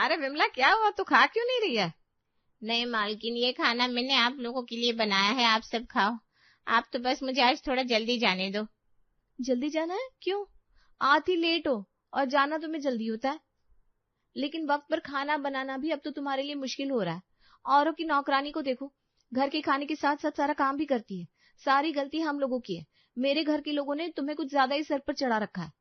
अरे विमला, क्या हुआ? तू खा क्यों नहीं रही है? नहीं मालकिन, ये खाना मैंने आप लोगों के लिए बनाया है, आप सब खाओ। आप तो बस मुझे आज थोड़ा जल्दी जाने दो। जल्दी जाना है? क्यों? आती लेट हो और जाना तुम्हें जल्दी होता है। लेकिन वक्त पर खाना बनाना भी अब तो तुम्हारे लिए मुश्किल हो रहा है। औरों की नौकरानी को देखो, घर के खाने के साथ साथ सारा काम भी करती है। सारी गलती हम लोगों की है। मेरे घर के लोगों ने तुम्हें कुछ ज्यादा ही सर पर चढ़ा रखा है।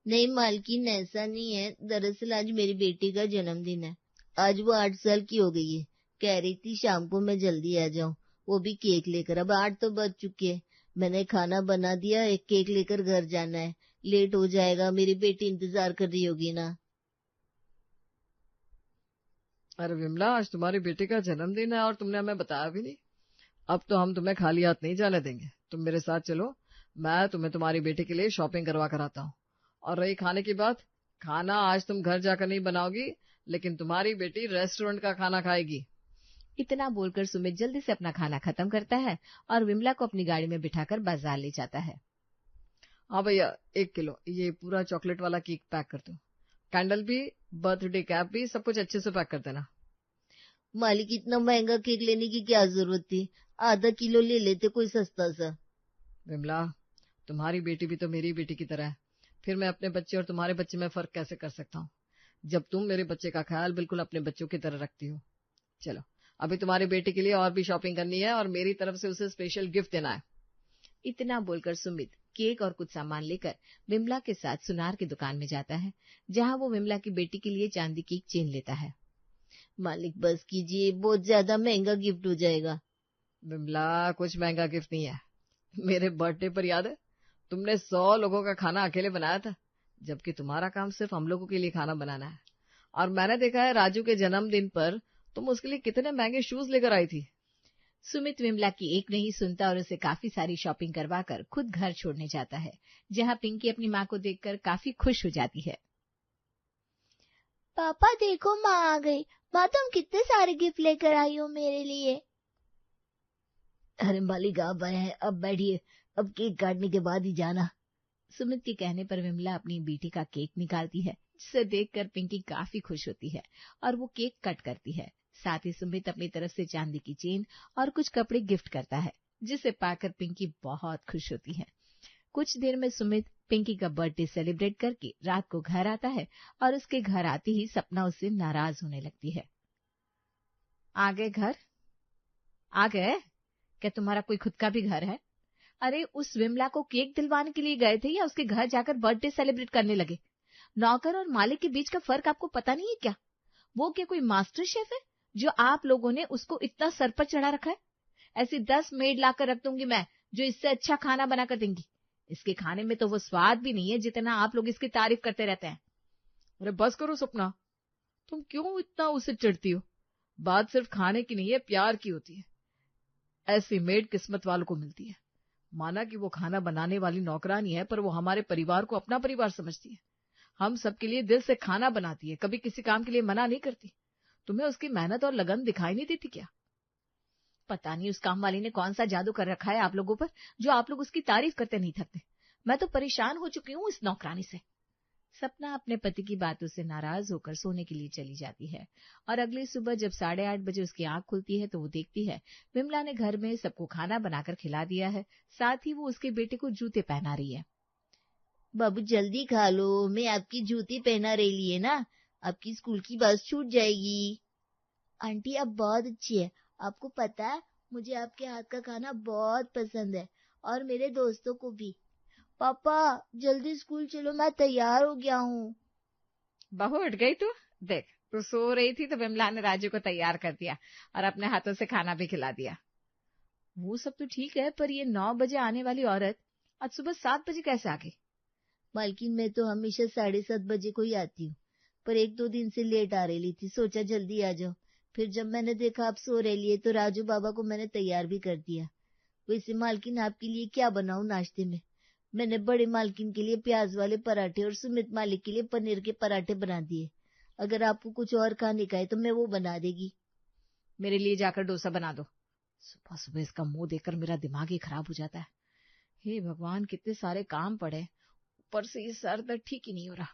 नहीं मालकिन, ऐसा नहीं है। दरअसल आज मेरी बेटी का जन्मदिन है। आज वो 8 साल की हो गई है। कह रही थी शाम को मैं जल्दी आ जाऊं, वो भी केक लेकर। अब 8 तो बज चुके हैं। मैंने खाना बना दिया, एक केक लेकर घर जाना है। लेट हो जाएगा, मेरी बेटी इंतजार कर रही होगी ना। अरे विमला, आज तुम्हारी बेटी का जन्मदिन है और तुमने हमें बताया भी नहीं। अब तो हम तुम्हें खाली हाथ नहीं जाने देंगे। तुम मेरे साथ चलो, मैं तुम्हें तुम्हारी बेटी के लिए शॉपिंग करवा कर आता हूँ। और रही खाने की बात, खाना आज तुम घर जाकर नहीं बनाओगी, लेकिन तुम्हारी बेटी रेस्टोरेंट का खाना खाएगी। इतना बोलकर सुमित जल्दी से अपना खाना खत्म करता है और विमला को अपनी गाड़ी में बिठाकर बाजार ले जाता है। हाँ भैया, 1 किलो ये पूरा चॉकलेट वाला केक पैक कर दो। कैंडल भी, बर्थडे कैप भी, सब कुछ अच्छे से पैक कर देना। मालिक, इतना महंगा केक लेने की क्या जरूरत थी? आधा किलो ले लेते, कोई सस्ता सा। विमला, तुम्हारी बेटी भी तो मेरी बेटी की तरह है। फिर मैं अपने बच्चे और तुम्हारे बच्चे में फर्क कैसे कर सकता हूँ, जब तुम मेरे बच्चे का ख्याल बिल्कुल अपने बच्चों की तरह रखती हो। चलो, अभी तुम्हारी बेटी के लिए और भी शॉपिंग करनी है और मेरी तरफ से उसे स्पेशल गिफ्ट देना है। इतना बोलकर सुमित केक और कुछ सामान लेकर विमला के साथ सुनार की दुकान में जाता है, जहाँ वो विमला की बेटी के लिए चांदी की चेन लेता है। मालिक बस कीजिए, बहुत ज्यादा महंगा गिफ्ट हो जाएगा। विमला, कुछ महंगा गिफ्ट नहीं है। मेरे बर्थडे पर याद है, तुमने 100 लोगों का खाना अकेले बनाया था, जबकि तुम्हारा काम सिर्फ हम लोगों के लिए खाना बनाना है। और मैंने देखा है राजू के जन्मदिन पर तुम उसके लिए कितने महंगे शूज लेकर आई थी। सुमित विमला की एक नहीं सुनता और उसे काफी सारी शॉपिंग करवाकर खुद घर छोड़ने जाता है, जहाँ पिंकी अपनी माँ को देखकर काफी खुश हो जाती है। पापा देखो, माँ आ गई। माँ, तुम कितने सारे गिफ्ट लेकर आई हो मेरे लिए। अरे मालिक, आप आए हैं, अब बैठिए। अब केक काटने के बाद ही जाना। सुमित के कहने पर विमला अपनी बेटी का केक निकालती है, जिसे देखकर पिंकी काफी खुश होती है और वो केक कट करती है। साथ ही सुमित अपनी तरफ से चांदी की चेन और कुछ कपड़े गिफ्ट करता है, जिसे पाकर पिंकी बहुत खुश होती है। कुछ देर में सुमित पिंकी का बर्थडे सेलिब्रेट करके रात को घर आता है और उसके घर आते ही सपना उससे नाराज होने लगती है। आ गए घर? आ गए? क्या तुम्हारा कोई खुद का भी घर है? अरे, उस विमला को केक दिलवाने के लिए गए थे या उसके घर जाकर बर्थडे सेलिब्रेट करने लगे? नौकर और मालिक के बीच का फर्क आपको पता नहीं है क्या? वो क्या कोई मास्टर शेफ है जो आप लोगों ने उसको इतना सर पर चढ़ा रखा है? ऐसी 10 मेड लाकर रख दूंगी मैं, जो इससे अच्छा खाना बनाकर देंगी। इसके खाने में तो वो स्वाद भी नहीं है जितना आप लोग इसकी तारीफ करते रहते हैं। अरे बस करो सपना, तुम क्यों इतना उसे चिढ़ती हो? बात सिर्फ खाने की नहीं है, प्यार की होती है। ऐसी मेड किस्मत वालों को मिलती है। माना कि वो खाना बनाने वाली नौकरानी है, पर वो हमारे परिवार को अपना परिवार समझती है। हम सबके लिए दिल से खाना बनाती है, कभी किसी काम के लिए मना नहीं करती। तुम्हें उसकी मेहनत और लगन दिखाई नहीं देती क्या? पता नहीं उस काम वाली ने कौन सा जादू कर रखा है आप लोगों पर, जो आप लोग उसकी तारीफ करते नहीं थकते। मैं तो परेशान हो चुकी हूँ इस नौकरानी से। सपना अपने पति की बातों से नाराज होकर सोने के लिए चली जाती है और अगली सुबह जब 8:30 बजे उसकी आंख खुलती है तो वो देखती है विमला ने घर में सबको खाना बनाकर खिला दिया है। साथ ही वो उसके बेटे को जूते पहना रही है। बाबू जल्दी खा लो, मैं आपकी जूती पहना रही है ना। आपकी स्कूल की बस छूट जाएगी। आंटी, आप बहुत अच्छी है। आपको पता है, मुझे आपके हाथ का खाना बहुत पसंद है, और मेरे दोस्तों को भी। पापा, जल्दी स्कूल चलो, मैं तैयार हो गया हूँ। बहू, उठ गई तू? देख, तू सो रही थी तो विमला ने राजू को तैयार कर दिया और अपने हाथों से खाना भी खिला दिया। वो सब तो ठीक है, पर ये 9 बजे आने वाली औरत आज सुबह 7 बजे कैसे आ गई? मालकिन, मैं तो हमेशा 7:30 बजे को ही आती हूँ, पर 1-2 दिन से लेट आ रही थी, सोचा जल्दी आ जाओ। फिर जब मैंने देखा आप सो रही है तो राजू बाबा को मैंने तैयार भी कर दिया। वैसे मालकिन, आपके लिए क्या बनाऊं नाश्ते में? मैंने बड़े मालकिन के लिए प्याज वाले पराठे और सुमित मालिक के लिए पनीर के पराठे बना दिए। अगर आपको कुछ और खाने का है तो मैं वो बना देगी। मेरे लिए जाकर डोसा बना दो। सुबह सुबह इसका मुंह देखकर मेरा दिमाग ही खराब हो जाता है। हे भगवान, कितने सारे काम पड़े, ऊपर से ये सर दर्द ठीक ही नहीं हो रहा।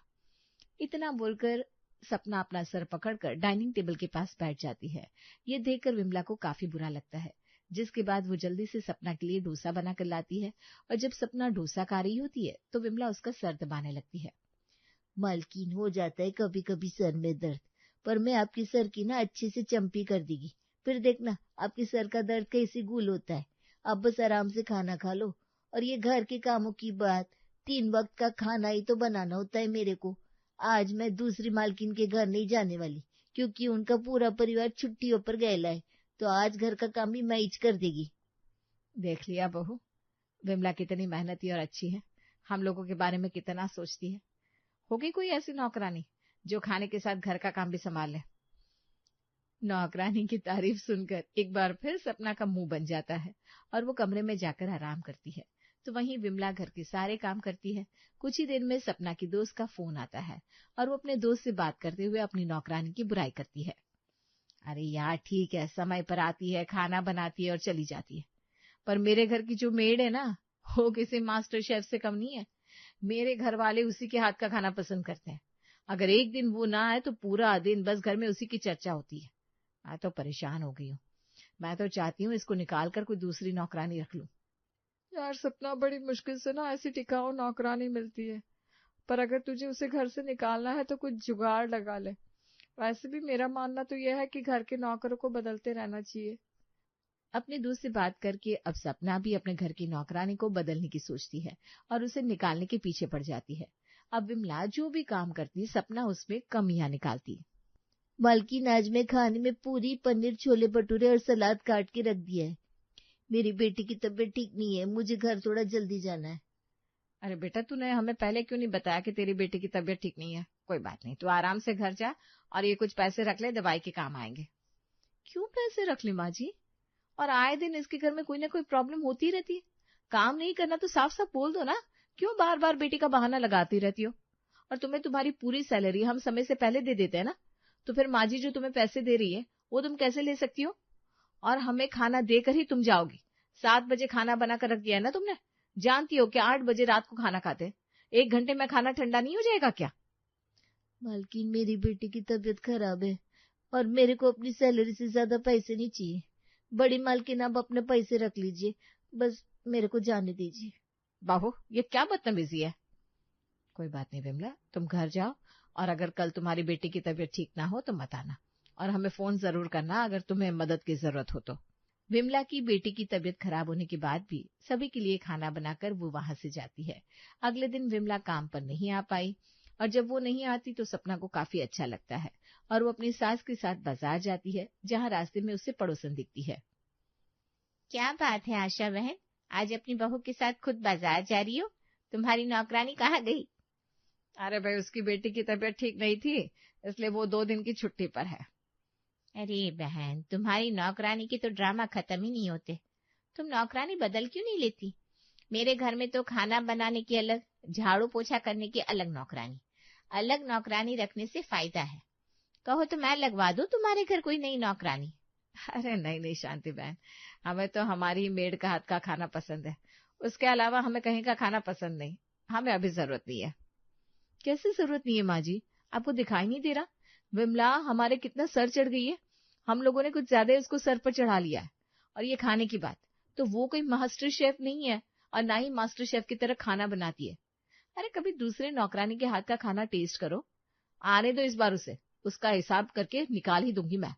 इतना बोलकर सपना अपना सर पकड़कर डाइनिंग टेबल के पास बैठ जाती है। ये देखकर विमला को काफी बुरा लगता है, जिसके बाद वो जल्दी से सपना के लिए डोसा बनाकर लाती है और जब सपना डोसा खा रही होती है तो विमला उसका सर दबाने लगती है। मालकिन, हो जाता है कभी कभी सर में दर्द, पर मैं आपकी सर की ना अच्छे से चंपी कर देगी, फिर देखना आपके सर का दर्द कैसे गुल होता है। आप बस आराम से खाना खा लो। और ये घर के कामों की बात, 3 वक्त का खाना ही तो बनाना होता है मेरे को। आज मैं दूसरी मालकिन के घर नहीं जाने वाली, क्योंकि उनका पूरा परिवार छुट्टियों पर गया है, तो आज घर का काम भी मैं ही कर देगी। देख लिया बहू, विमला कितनी मेहनती और अच्छी है, हम लोगों के बारे में कितना सोचती है। होगी कोई ऐसी नौकरानी जो खाने के साथ घर का काम भी संभाल ले। नौकरानी की तारीफ सुनकर एक बार फिर सपना का मुंह बन जाता है और वो कमरे में जाकर आराम करती है। तो वहीं विमला घर के सारे काम करती है। कुछ ही देर में सपना की दोस्त का फोन आता है और वो अपने दोस्त से बात करते हुए अपनी नौकरानी की बुराई करती है। अरे यार ठीक है, समय पर आती है, खाना बनाती है और चली जाती है, पर मेरे घर की जो मेड है ना, वो किसी मास्टर शेफ से कम नहीं है। मेरे घर वाले उसी के हाथ का खाना पसंद करते हैं। अगर एक दिन वो ना आए तो पूरा दिन बस घर में उसी की चर्चा होती है। मैं तो परेशान हो गई हूँ। मैं तो चाहती हूँ इसको निकाल कर कोई दूसरी नौकरानी रख लूं। यार सपना, बड़ी मुश्किल से ना ऐसी टिकाऊ नौकरानी मिलती है, पर अगर तुझे उसे घर से निकालना है तो कुछ जुगाड़ लगा ले। वैसे भी मेरा मानना तो यह है कि घर के नौकरों को बदलते रहना चाहिए। अपने दोस्त से बात करके अब सपना भी अपने घर की नौकरानी को बदलने की सोचती है और उसे निकालने के पीछे पड़ जाती है। अब विमला जो भी काम करती, सपना उसमें कमियां निकालती। मालकिन, आज मैं खाने में पूरी पनीर, छोले भटूरे और सलाद काट के रख दिया है। मेरी बेटी की तबीयत ठीक नहीं है, मुझे घर थोड़ा जल्दी जाना है। अरे बेटा, तूने हमें पहले क्यों नहीं बताया कि तेरी बेटी की तबीयत ठीक नहीं है? कोई बात नहीं, तू आराम से घर जा और ये कुछ पैसे रख ले, दवाई के काम आएंगे। क्यों पैसे रख ले माँ जी? और आए दिन इसके घर में कोई ना कोई प्रॉब्लम होती रहती है। काम नहीं करना तो साफ साफ बोल दो ना, क्यों बार बार बेटी का बहाना लगाती रहती हो? और तुम्हें तुम्हारी पूरी सैलरी हम समय से पहले दे देते हैं ना, तो फिर माँ जी जो तुम्हें पैसे दे रही है वो तुम कैसे ले सकती हो? और हमें खाना देकर ही तुम जाओगी। 7 बजे खाना बनाकर रख दिया है ना तुमने। जानती हो कि 8 बजे रात को खाना खाते हैं। 1 घंटे में खाना ठंडा नहीं हो जाएगा क्या? मालकिन, मेरी बेटी की तबीयत खराब है और मेरे को अपनी सैलरी से ज्यादा पैसे नहीं चाहिए। बड़ी मालकिन, आप अपने पैसे रख लीजिए, बस मेरे को जाने दीजिए। बाबू, ये क्या बदतमीजी है? कोई बात नहीं विमला, तुम घर जाओ और अगर कल तुम्हारी बेटी की तबीयत ठीक ना हो तो मत आना, और हमें फोन जरूर करना अगर तुम्हें मदद की जरूरत हो तो। विमला की बेटी की तबीयत खराब होने के बाद भी सभी के लिए खाना बनाकर वो वहां से जाती है। अगले दिन विमला काम पर नहीं आ पाई और जब वो नहीं आती तो सपना को काफी अच्छा लगता है और वो अपनी सास के साथ बाजार जाती है, जहाँ रास्ते में उससे पड़ोसन दिखती है। क्या बात है आशा बहन, आज अपनी बहू के साथ खुद बाजार जा रही हो? तुम्हारी नौकरानी कहाँ गई? अरे भाई, उसकी बेटी की तबीयत ठीक नहीं थी, इसलिए वो 2 दिन की छुट्टी पर है। अरे बहन, तुम्हारी नौकरानी के तो ड्रामा खत्म ही नहीं होते। तुम नौकरानी बदल क्यों नहीं लेती? मेरे घर में तो खाना बनाने की अलग, झाड़ू पोछा करने की अलग नौकरानी। अलग नौकरानी रखने से फायदा है। कहो तो मैं लगवा दूं तुम्हारे घर कोई नई नौकरानी। अरे नहीं नहीं शांति बहन, हमें तो हमारी मेड का हाथ का खाना पसंद है, उसके अलावा हमें कहीं का खाना पसंद नहीं। हमें अभी जरूरत नहीं है। कैसे जरूरत नहीं है माँ जी? आपको दिखाई नहीं दे रहा? विमला हमारे कितना सर चढ़ गई है। हम लोगों ने कुछ ज्यादा उसको सर पर चढ़ा लिया है। और ये खाने की बात, तो वो कोई मास्टर शेफ नहीं है और ना ही मास्टर शेफ की तरह खाना बनाती है। अरे कभी दूसरे नौकरानी के हाथ का खाना टेस्ट करो। आने दो इस बार उसे, उसका हिसाब करके निकाल ही दूंगी मैं।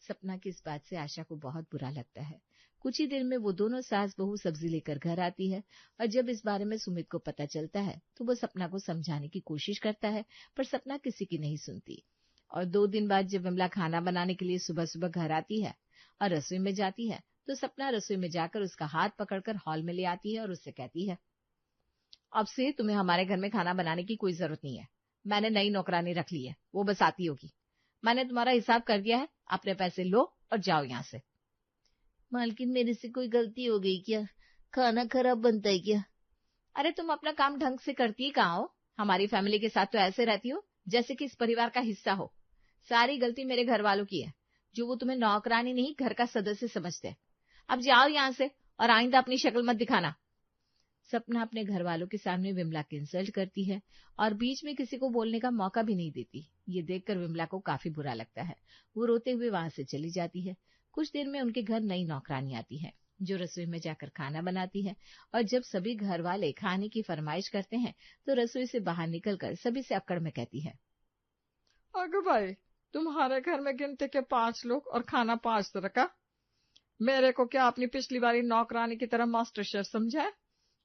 सपना की इस बात से आशा को बहुत बुरा लगता है। कुछ ही देर में वो दोनों सास बहू सब्जी लेकर घर आती है और जब इस बारे में सुमित को पता चलता है तो वो सपना को समझाने की कोशिश करता है, पर सपना किसी की नहीं सुनती। और 2 दिन बाद जब विमला खाना बनाने के लिए सुबह सुबह घर आती है और रसोई में जाती है तो सपना रसोई में जाकर उसका हाथ पकड़कर हॉल में ले आती है और उससे कहती है, अब से तुम्हें हमारे घर में खाना बनाने की कोई जरूरत नहीं है। मैंने नई नौकरानी रख ली है, वो बस आती होगी। मैंने तुम्हारा हिसाब कर दिया है, अपने पैसे लो और जाओ यहाँ से। मालकिन, मेरे से कोई गलती हो गई क्या? खाना खराब बनता है क्या? अरे तुम अपना काम ढंग से करती कहाँ हो? हमारी फैमिली के साथ तो ऐसे रहती हो जैसे कि इस परिवार का हिस्सा हो। सारी गलती मेरे घर वालों की है, जो वो तुम्हें नौकरानी नहीं घर का सदस्य समझते हैं। अब जाओ यहाँ से और आइंदा अपनी शक्ल मत दिखाना। सपना अपने घर वालों के सामने विमला की इंसल्ट करती है और बीच में किसी को बोलने का मौका भी नहीं देती। ये देखकर विमला को काफी बुरा लगता है। वो रोते हुए वहां से चली जाती है। कुछ देर में उनके घर नई नौकरानी आती है जो रसोई में जाकर खाना बनाती है, और जब सभी घर वाले खाने की फरमाइश करते हैं तो रसोई से बाहर निकलकर सभी से अक्कड़ में कहती है, अगर भाई तुम्हारे घर में गिनती के 5 लोग और खाना 5 तरह का। मेरे को क्या अपनी पिछली बारी नौकरानी की तरह मास्टर शेफ समझा है?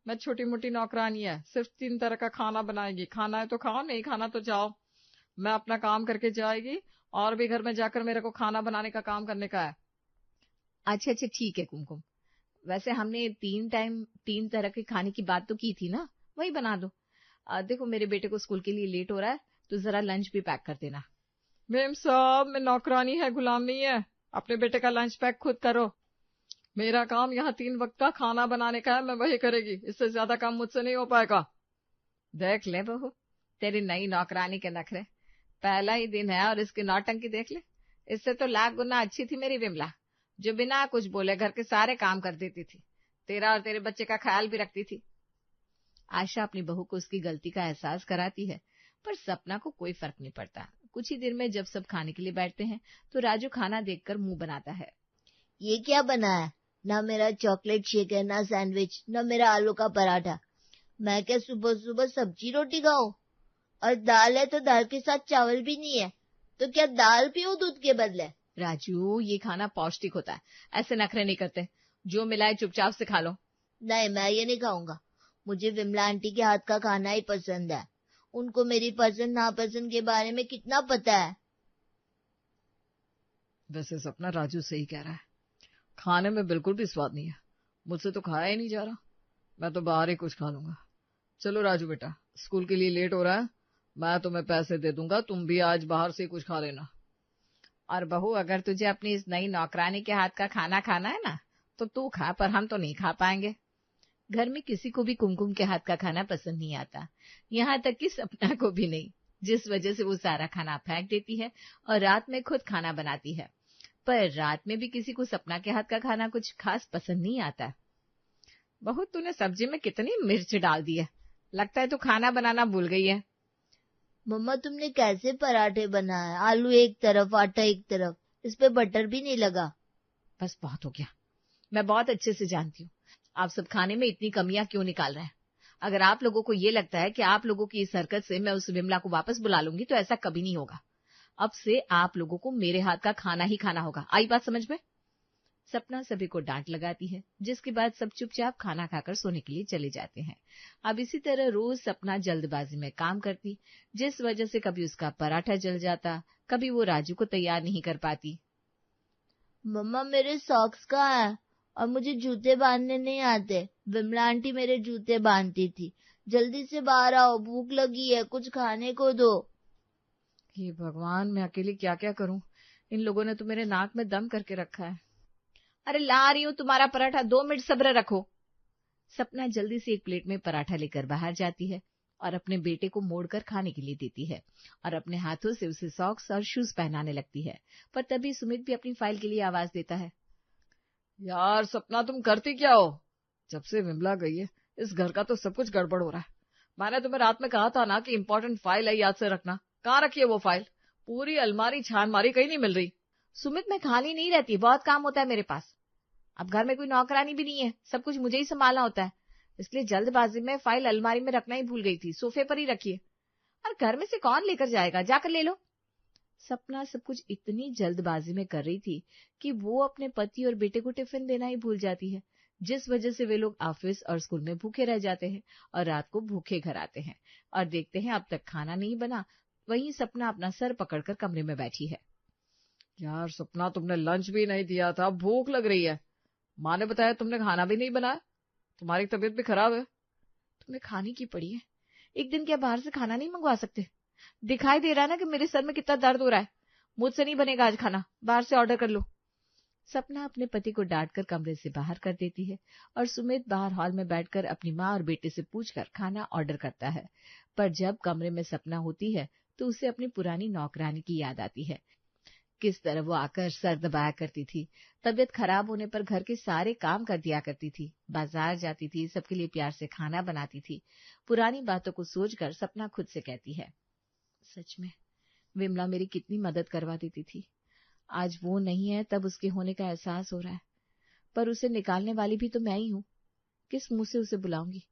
मैं छोटी मोटी नौकरानी है, सिर्फ 3 तरह का खाना बनाएगी। खाना है तो खाओ, नहीं खाना तो जाओ। मैं अपना काम करके जाएगी और भी घर में जाकर मेरे को खाना बनाने का काम करने का है। अच्छा ठीक है कुमकुम, वैसे हमने 3 टाइम 3 तरह के खाने की बात तो की थी ना, वही बना दो। देखो मेरे बेटे को स्कूल के लिए लेट हो रहा है तो जरा लंच भी पैक कर देना। मेम साहब, मैं नौकरानी है, गुलाम नहीं है। अपने बेटे का लंच पैक खुद करो। मेरा काम यहाँ 3 वक्त का खाना बनाने का है, मैं वही करेगी। इससे ज्यादा काम मुझसे नहीं हो पाएगा। देख ले बहू, तेरी नई नौकरानी के नखरे। पहला ही दिन है और इसकी नौटंकी देख ले। इससे तो लाख गुना अच्छी थी मेरी विमला, जो बिना कुछ बोले घर के सारे काम कर देती थी, तेरा और तेरे बच्चे का ख्याल भी रखती थी। आशा अपनी बहू को उसकी गलती का एहसास कराती है, पर सपना को कोई फर्क नहीं पड़ता। कुछ ही देर में जब सब खाने के लिए बैठते हैं तो राजू खाना देखकर मुंह बनाता है। ये क्या बना है? ना मेरा चॉकलेट शेक है, ना सैंडविच, ना मेरा आलू का पराठा। मैं क्या सुबह सुबह सब्जी रोटी खाऊं? और दाल है तो दाल के साथ चावल भी नहीं है, तो क्या दाल पियो दूध के बदले? राजू, ये खाना पौष्टिक होता है, ऐसे नखरे नहीं करते। जो मिला है चुपचाप से खा लो। नहीं, मैं ये नहीं खाऊंगा। मुझे विमला आंटी के हाथ का खाना ही पसंद है। उनको मेरी पसंद नापसंद के बारे में कितना पता है। वैसे सपना राजू सही कह रहा है, खाने में बिल्कुल भी स्वाद नहीं है। मुझसे तो खाया ही नहीं जा रहा। मैं तो बाहर ही कुछ खा लूंगा। चलो राजू बेटा, स्कूल के लिए लेट हो रहा है, मैं तुम्हें पैसे दे दूंगा, तुम भी आज बाहर से कुछ खा लेना। और बहू, अगर तुझे अपनी इस नई नौकरानी के हाथ का खाना खाना है ना तो तू खा, पर हम तो नहीं खा पाएंगे। घर में किसी को भी कुमकुम के हाथ का खाना पसंद नहीं आता, यहाँ तक कि सपना को भी नहीं, जिस वजह से वो सारा खाना फेंक देती है और रात में खुद खाना बनाती है। पर रात में भी किसी को सपना के हाथ का खाना कुछ खास पसंद नहीं आता। बहू, तूने सब्जी में कितनी मिर्च डाल दी है, लगता है तू खाना बनाना भूल गई है। मम्मा, तुमने कैसे पराठे बनाए? आलू एक तरफ, आटा एक तरफ, इस पे बटर भी नहीं लगा। बस बहुत हो गया, मैं बहुत अच्छे से जानती हूँ आप सब खाने में इतनी कमियां क्यों निकाल रहे हैं। अगर आप लोगों को ये लगता है कि आप लोगों की इस हरकत से मैं उस विमला को वापस बुला लूंगी तो ऐसा कभी नहीं होगा। अब से आप लोगों को मेरे हाथ का खाना ही खाना होगा। आई बात समझ में? सपना सभी को डांट लगाती है, जिसके बाद सब चुपचाप खाना खाकर सोने के लिए चले जाते हैं। अब इसी तरह रोज सपना जल्दबाजी में काम करती, जिस वजह से कभी उसका पराठा जल जाता, कभी वो राजू को तैयार नहीं कर पाती। मम्मा, मेरे सॉक्स कहाँ है? और मुझे जूते बांधने नहीं आते। विमला आंटी मेरे जूते बांधती थी। जल्दी से बाहर आओ, भूख लगी है, कुछ खाने को दो। हे भगवान, मैं अकेली क्या क्या करूं। इन लोगों ने तो मेरे नाक में दम करके रखा है। अरे ला रही हूँ तुम्हारा पराठा, 2 मिनट सब्र रखो। सपना जल्दी से एक प्लेट में पराठा लेकर बाहर जाती है और अपने बेटे को मोड़कर खाने के लिए देती है और अपने हाथों से उसे सॉक्स और शूज पहनाने लगती है। पर तभी सुमित भी अपनी फाइल के लिए आवाज देता है। यार सपना, तुम करती क्या हो? जब से विमला गई है इस घर का तो सब कुछ गड़बड़ हो रहा है। मैंने तुम्हें रात में कहा था ना कि इम्पोर्टेंट फाइल है, याद से रखना। कहाँ रखी है वो फाइल? पूरी अलमारी छान मारी, कहीं नहीं मिल रही। सुमित, मैं खाली नहीं रहती, बहुत काम होता है मेरे पास। अब घर में कोई नौकरानी भी नहीं है, सब कुछ मुझे ही संभालना होता है, इसलिए जल्दबाजी में फाइल अलमारी में रखना ही भूल गई थी। सोफे पर ही रखिए। और घर में से कौन लेकर जाएगा, जाकर ले लो। सपना सब कुछ इतनी जल्दबाजी में कर रही थी कि वो अपने पति और बेटे को टिफिन देना ही भूल जाती है, जिस वजह से वे लोग ऑफिस और स्कूल में भूखे रह जाते हैं और रात को भूखे घर आते हैं और देखते हैं अब तक खाना नहीं बना। वहीं सपना अपना सर पकड़कर कमरे में बैठी है। यार सपना, तुमने लंच भी नहीं दिया था, भूख लग रही है। माँ ने बताया तुमने खाना भी नहीं बनाया, तुम्हारी तबीयत भी खराब है। तुम्हें खाने की पड़ी है, एक दिन क्या बाहर से खाना नहीं मंगवा सकते? दिखाई दे रहा है ना कि मेरे सर में कितना दर्द हो रहा है। मुझसे नहीं बनेगा आज खाना, बाहर से ऑर्डर कर लो। सपना अपने पति को डांटकर कमरे से बाहर कर देती है और सुमित बाहर हॉल में बैठकर अपनी माँ और बेटे से पूछकर खाना ऑर्डर करता है। पर जब कमरे में सपना होती है तो उसे अपनी पुरानी नौकरानी की याद आती है। किस तरह वो आकर सर दबाया करती थी, तबीयत खराब होने पर घर के सारे काम कर दिया करती थी, बाजार जाती थी, सबके लिए प्यार से खाना बनाती थी। पुरानी बातों को सोचकर सपना खुद से कहती है, सच में विमला मेरी कितनी मदद करवा देती थी। आज वो नहीं है तब उसके होने का एहसास हो रहा है, पर उसे निकालने वाली भी तो मैं ही हूँ। किस मुंह से उसे बुलाऊंगी?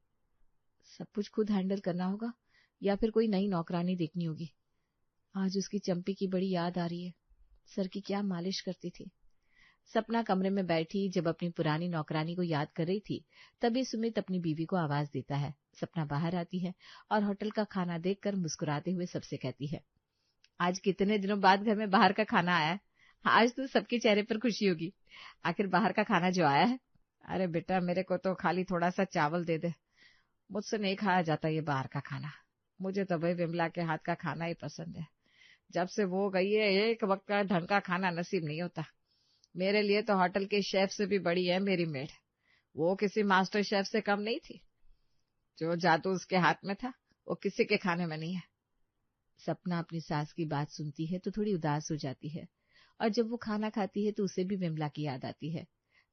सब कुछ खुद हैंडल करना होगा या फिर कोई नई नौकरानी देखनी होगी। आज उसकी चंपी की बड़ी याद आ रही है, सर की क्या मालिश करती थी। सपना कमरे में बैठी जब अपनी पुरानी नौकरानी को याद कर रही थी, तभी सुमित अपनी बीवी को आवाज देता है। सपना बाहर आती है और होटल का खाना देखकर मुस्कुराते हुए सबसे कहती है, आज कितने दिनों बाद घर में बाहर का खाना आया है। आज तो सबके चेहरे पर खुशी होगी। आखिर बाहर का खाना जो आया है। अरे बेटा, मेरे को तो खाली थोड़ा सा चावल दे दे, मुझसे नहीं खाया जाता ये बाहर का खाना। मुझे तो भाई विमला के हाथ का खाना ही पसंद है। जब से वो गई है एक वक्त का ढंग का खाना नसीब नहीं होता। मेरे लिए तो होटल के शेफ से भी बड़ी है मेरी मेड। वो किसी मास्टर शेफ से कम नहीं थी। जो जादू उसके हाथ में था वो किसी के खाने में नहीं है। सपना अपनी सास की बात सुनती है तो थोड़ी उदास हो जाती है, और जब वो खाना खाती है तो उसे भी विमला की याद आती है।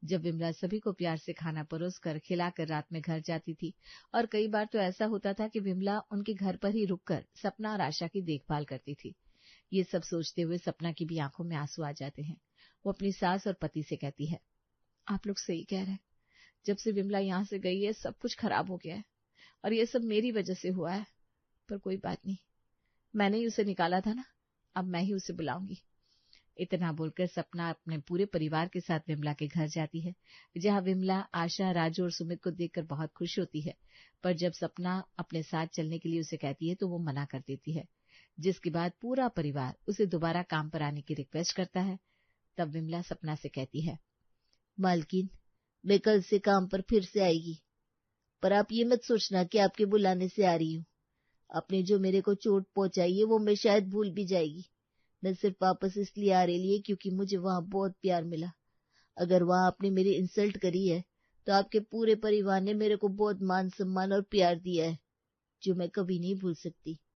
जब विमला सभी को प्यार से खाना परोस कर खिलाकर रात में घर जाती थी, और कई बार तो ऐसा होता था कि विमला उनके घर पर ही रुककर सपना और आशा की देखभाल करती थी। ये सब सोचते हुए सपना की भी आंखों में आंसू आ जाते हैं। वो अपनी सास और पति से कहती है, आप लोग सही कह रहे हैं। जब से विमला यहाँ से गई है सब कुछ खराब हो गया है, और ये सब मेरी वजह से हुआ है। पर कोई बात नहीं, मैंने ही उसे निकाला था ना, अब मैं ही उसे बुलाऊंगी। इतना बोलकर सपना अपने पूरे परिवार के साथ विमला के घर जाती है, जहाँ विमला आशा, राजू और सुमित को देखकर बहुत खुश होती है। पर जब सपना अपने साथ चलने के लिए उसे कहती है तो वो मना कर देती है, जिसके बाद पूरा परिवार उसे दोबारा काम पर आने की रिक्वेस्ट करता है। तब विमला सपना से कहती है, मालकिन, मैं कल से काम पर फिर से आएगी, पर आप ये मत सोचना कि आपके बुलाने से आ रही हूँ। आपने जो मेरे को चोट पहुंचाई है वो मैं शायद भूल भी जाएगी। मैं सिर्फ वापस इसलिए आ रही है क्योंकि मुझे वहां बहुत प्यार मिला। अगर वहां आपने मेरी इंसल्ट करी है तो आपके पूरे परिवार ने मेरे को बहुत मान सम्मान और प्यार दिया है, जो मैं कभी नहीं भूल सकती।